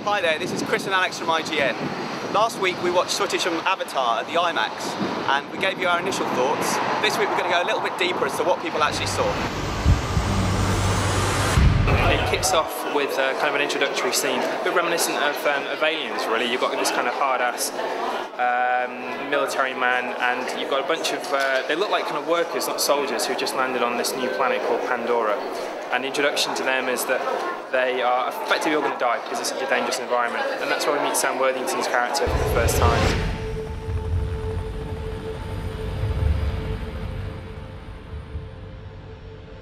Hi there, this is Chris and Alex from IGN. Last week we watched footage from Avatar at the IMAX and we gave you our initial thoughts. This week we're going to go a little bit deeper as to what people actually saw. It kicks off with kind of an introductory scene, a bit reminiscent of Aliens really. You've got this kind of hard-ass military man, and you've got a bunch of, they look like kind of workers, not soldiers, who just landed on this new planet called Pandora. And the introduction to them is that they are effectively all going to die because it's such a dangerous environment. And that's where we meet Sam Worthington's character for the first time.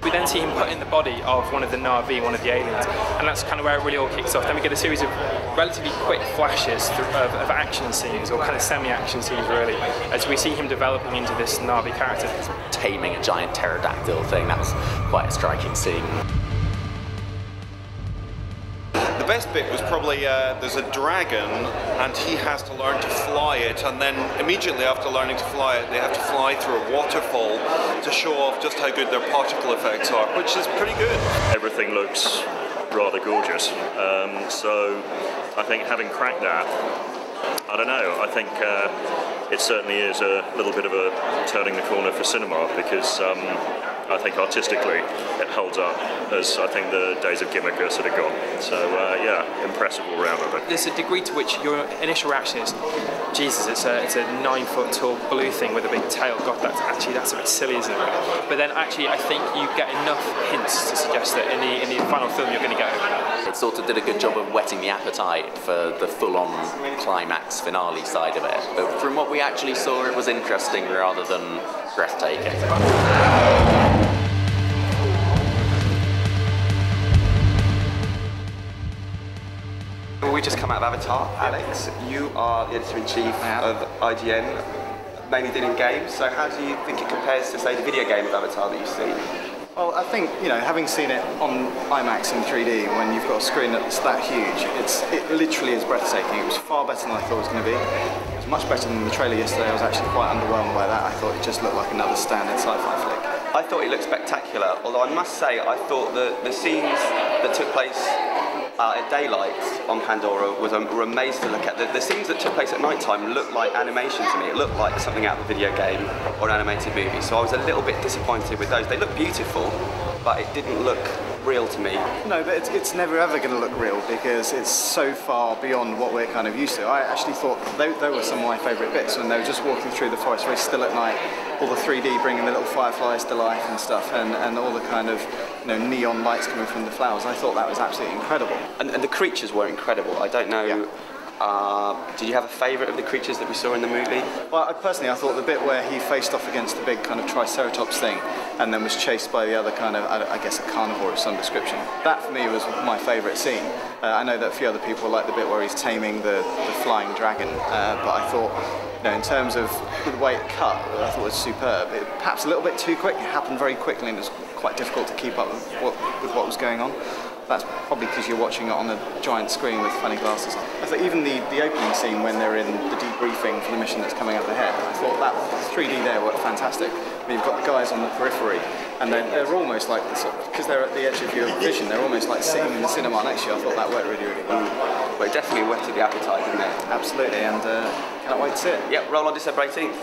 We then see him put in the body of one of the Na'vi, one of the aliens, and that's kind of where it really all kicks off. Then we get a series of relatively quick flashes of action scenes, or kind of semi-action scenes really, as we see him developing into this Na'vi character. Taming a giant pterodactyl thing, that was quite a striking scene. The best bit was probably there's a dragon and he has to learn to fly it, and then immediately after learning to fly it they have to fly through a waterfall to show off just how good their particle effects are, which is pretty good. Everything looks rather gorgeous, so I think having cracked that, I don't know, I think it certainly is a little bit of a turning the corner for cinema, because I think artistically it holds up, as I think the days of gimmick are sort of gone. So yeah, impressive all round of it. There's a degree to which your initial reaction is, Jesus, it's a 9-foot tall blue thing with a big tail. God, that's a bit silly, isn't it? But then actually I think you get enough hints to suggest that in the final film you're going to get over that. It sort of did a good job of whetting the appetite for the full-on climax finale side of it. But from what we actually saw, it was interesting rather than breathtaking. Well, we just come out of Avatar. Alex, you are the editor-in-chief of IGN, mainly dealing games, so how do you think it compares to, say, the video game of Avatar that you've seen? Well, I think, you know, having seen it on IMAX in 3D, when you've got a screen that's that huge, it literally is breathtaking. It was far better than I thought it was going to be. It was much better than the trailer yesterday. I was actually quite underwhelmed by that. I thought it just looked like another standard sci-fi flick. I thought it looked spectacular, although I must say I thought the scenes that took place at daylight on Pandora were amazing to look at. The scenes that took place at night time looked like animation to me. It looked like something out of a video game or an animated movie, so I was a little bit disappointed with those. They look beautiful, but it didn't look real to me. No, but it's never ever going to look real because it's so far beyond what we're kind of used to. I actually thought they were some of my favourite bits when they were just walking through the forest very still at night, all the 3D bringing the little fireflies to life and stuff, and all the kind of, you know, neon lights coming from the flowers. I thought that was absolutely incredible. And the creatures were incredible. I don't know. Yeah. Did you have a favourite of the creatures that we saw in the movie? Well, personally, I thought the bit where he faced off against the big kind of triceratops thing and then was chased by the other kind of, I guess, a carnivore of some description. That, for me, was my favourite scene. I know that a few other people like the bit where he's taming the flying dragon, but I thought, you know, in terms of the way it cut, I thought it was superb. It, perhaps a little bit too quick. It happened very quickly and it was quite difficult to keep up with what was going on. That's probably because you're watching it on a giant screen with funny glasses on. I thought even the opening scene when they're in the debriefing for the mission that's coming up ahead, I thought that 3D there worked fantastic. I mean, you've got the guys on the periphery, and they're almost like, because they're at the edge of your vision, they're almost like sitting in the cinema next to you. I thought that worked really, really well. Well, it definitely whetted the appetite, didn't it? Absolutely, and cannot wait to see it. Yep, roll on December 18th.